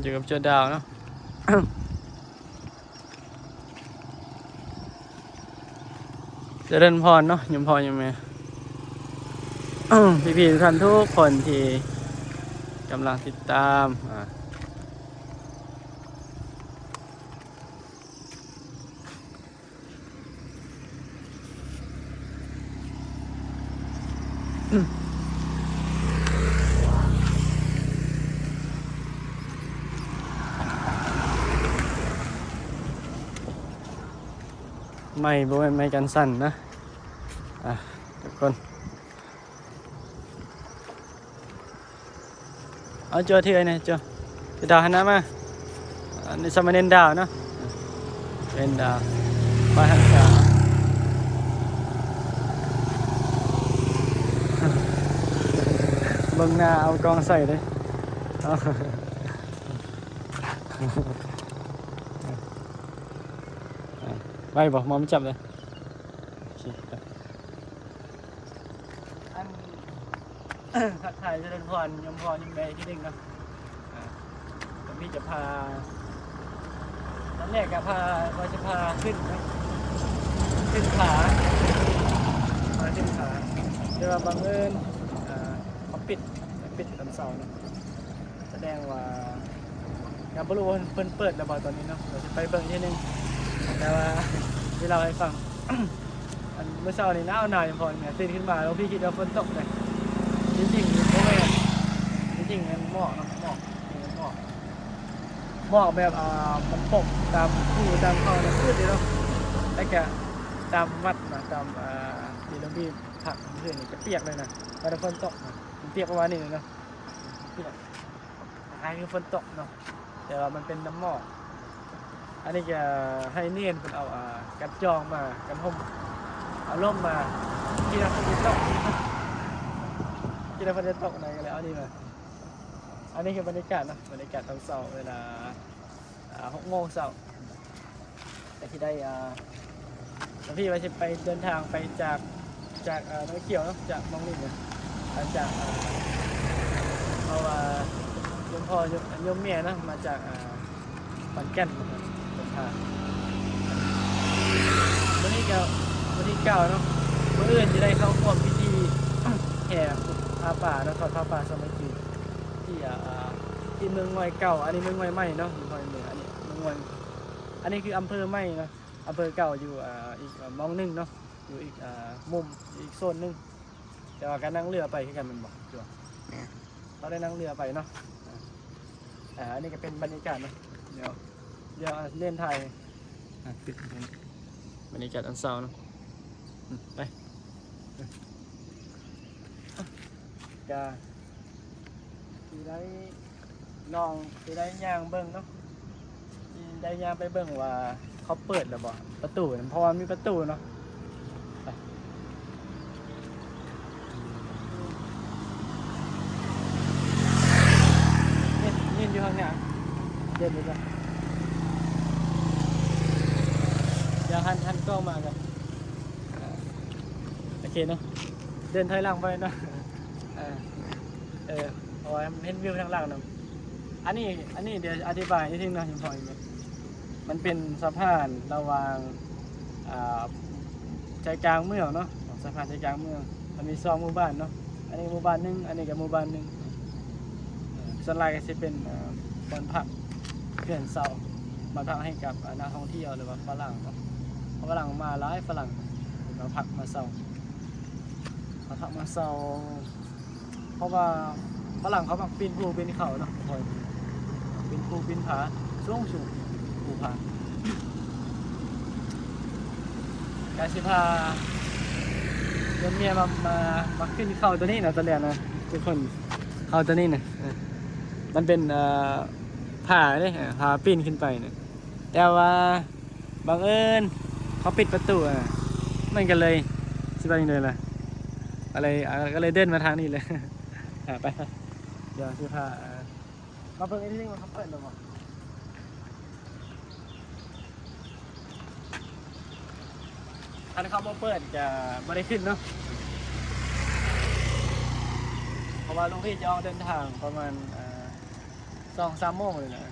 อยู่กับเจ้าดาวเนาะ เจริญพรเนาะยมพรยมแม่ พี่ๆทุกท่านทุกคนที่กำลังติดตามไม่บ่แม่นไม่กันสั่นนะทุกคนเอาเจอที่ไหนเนี่ยเจอดาวหันหน้ามาในสมณเณรดาวเนาะเป็นดาวไปทางขวาเบิ่งหน้าเอากองใส่เลยไปบอกมอมจับเลยทักทายเจริญพรยมพรยมแม่ที่ดึงเนาะผมพี่จะพาตอนแรกก็ว่าจะพาขึ้นนะขึ้นขาขึ้นขาแต่ว่าบังเอิญเขาปิดตอนเสาร์นะแสดงว่างานบริวารเพิ่นเปิดแล้วบ่ตอนนี้เนาะเราจะไปเบิ่งทีนึงแต่ว่าที่เราให้ฟัง เมื่อเช้านี้หนาวอย่างพอเนี่ยตื่นขึ้นมาแล้วพี่คิดว่าฝนตกเลยจริงๆเพราะว่าจริงๆมันหมอกนะหมอกแบบมันปกตามผู้ตามเขาเนี่ยพืชเดียวแล้วก็ตามวัดนะตามที่เราพี่ผักเพื่อนจะเปียกเลยนะพอฝนตกมันเปียกประมาณนี้เลยนะเปียกคล้ายคือฝนตกเนาะแต่ว่ามันเป็นน้ำหมอกอันนี้จะให้เนียนเป็นเอากันจองมากันห่มเอาล่มมาที่เราฝนตกที่เราฝนตกไหนกันแล้วนี่มาอันนี้คือบรรยากาศนะบรรยากาศตอนเช้าเวลา6 โมงเช้าแต่ที่ได้พี่ว่าจะไปเดินทางไปจากน้ำเขียวเนาะจากมองนี่เนี่ยจากเพราะว่ายมพ่อยมเมียนะมาจากขอนแก่นเดินทางวันที่เก้าเนาะเมื่ออื่นจะได้เข้าร่วมพิธีแห่ผ้าป่าแล้วทอดผ้าป่าสมัยจีนที่เมืองงอยเก่าอันนี้เมืองงอยใหม่เนาะเมืองงอยเหนืออันนี้เมืองงอยอันนี้คืออำเภอใหม่เนาะอำเภอเก่าอยู่อีกมองนึงเนาะอยู่อีกมุมอีกโซนนึงแต่ว่าการนั่งเรือไปคือกันมันบอกจ้ะเราได้นั่งเรือไปเนาะอันนี้ก็เป็นบรรยากาศเนาะเดี๋ยวเล่นไทยปิดบรรยากาศอันเศร้าเนาะไปจะที่ได้ลองที่ได้ย่างเบิ้งเนาะที่ได้ย่างไปเบิ้งว่าเขาเปิดหรือเปล่าประตูเพราะว่ามีประตูเนาะนี่อยู่ข้างหน้าเดินไปก่อนเดี๋ยวหันกล้องมากันโอเคเนาะเดินถอยหลังไปเนาะเพราะว่าเห็นวิวทางหลังเนาะอันนี้เดี๋ยวอธิบายนิดนึงนะคุณพ่อมันเป็นสะพานระหว่างใจกลางเมืองเนาะสะพานใจกลางเมืองมันมี2 หมู่บ้านเนาะอันนี้หมู่บ้านนึงอันนี้ก็หมู่บ้านนึงส่วนหลักก็จะเป็นบ้านพักเพื่อนเซาบ้านพักให้กับนักท่องเที่ยวหรือว่าฝรั่งเนาะฝรั่งมาหลายฝรั่งมาพักมาเซาเพราะว่าฝรั่งเขามักปีนภูปีนเขาเนาะปีนภูปีนผาสูงภูผาการสิพาเมียมาขึ้นเขาตัวนี้นะตอนแรกนะทุกคนเขาตัวนี้นะมันเป็นผาเนี่ยผาปีนขึ้นไปเนี่ยแต่ว่าบังเอิญเขาปิดประตูมันก็เลยสิไปยังไงล่ะอะไรก็เลยเดินมาทางนี้เลยไปเดี๋ยวสิพามาเพิ่งไอ้ที่มันเขาเปิดหรือเปล่าถ้าเขามาเปิดจะไม่ได้ขึ้นเนาะเพราะว่าลุงพี่จะออกเดินทางประมาณ 2-3 โมงเลยนะ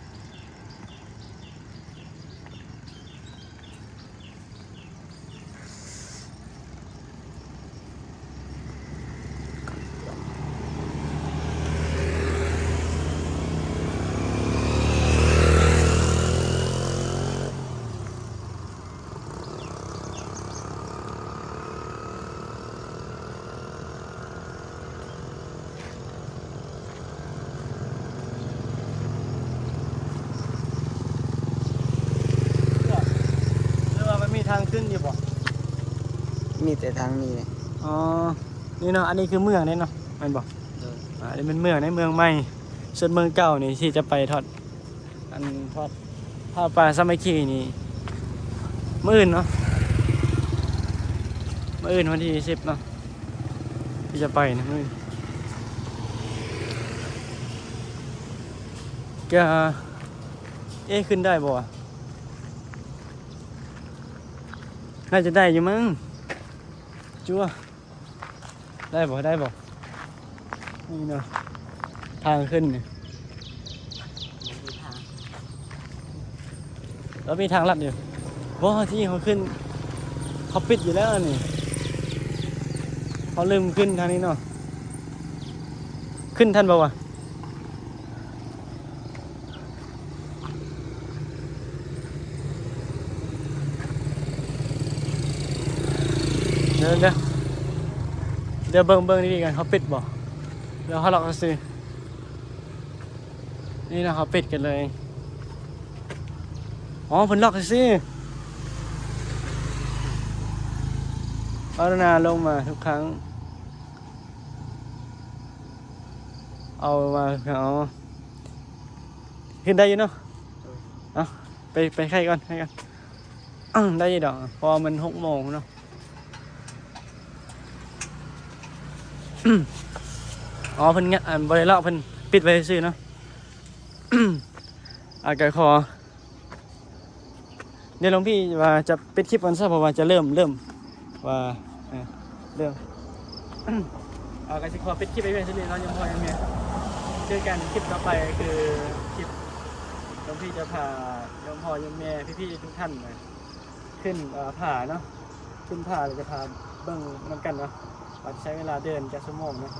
หรือว่ามันมีทางขึ้นอยู่บ่ มีแต่ทางนี้เลย อ๋อ นี่เนาะ อันนี้คือเมืองนี่เนาะแมันบอกอันนี้เป็นเมืองในเมืองใหม่ส่วนเมืองเก่านี่ที่จะไปทอด อันทอดผ้าป่าสามัคคีนี่มื้ออื่นเนาะมื้ออื่นวันที่10เนาะที่จะไปนะมื้ออื่นก็ขึ้นได้บ่วะน่าจะได้อยู่มั้งจั่วได้บ่นี่เนาะทางขึ้นเนี่ยแล้วมีทางลัดอยู่บ่ที่เขาขึ้นเขาปิดอยู่แล้วนี่เขาลืมขึ้นทางนี้เนาะขึ้นทันบ่วะเดี๋ยวเบิ่งดีๆกันเขาปิดบ่เดี๋ยวเขาล็อกซื้อนี่นะเขาปิดกันเลยอ๋อเพิ่นล็อกซื้อเอานาลงมาทุกครั้งเอามาเอาขึ้นได้อยู่เนาะเอาไปไข่ก่อนได้อยี่ดอกพอมัน6 โมงเนาะอ๋อเพิ่นเงี้ยบริเลาะเพิ่นปิดไว้ซื่อเนาะ ก็ขอเดี๋ยวหลวงพี่ว่าจะปิดคลิปกันซะเพราะว่าจะเริ่มว่าเริ่ม ก็จะขอปิดคลิปไปเรื่อยๆเนาะยังพอยังมีเจอกันคลิปต่อไปคือคลิปหลวงพี่จะพายังพอยังแม่พี่ๆทุกท่านขึ้นผาเนาะขึ้นผาเราจะพาเบิ่งนำกันเนาะว่าใช้เวลาเดินจะชั่วโมงนะ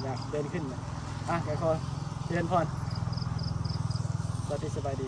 อยากเดินขึ้นนะเดี๋ยวขอเดินพรสวัสดีสบายดี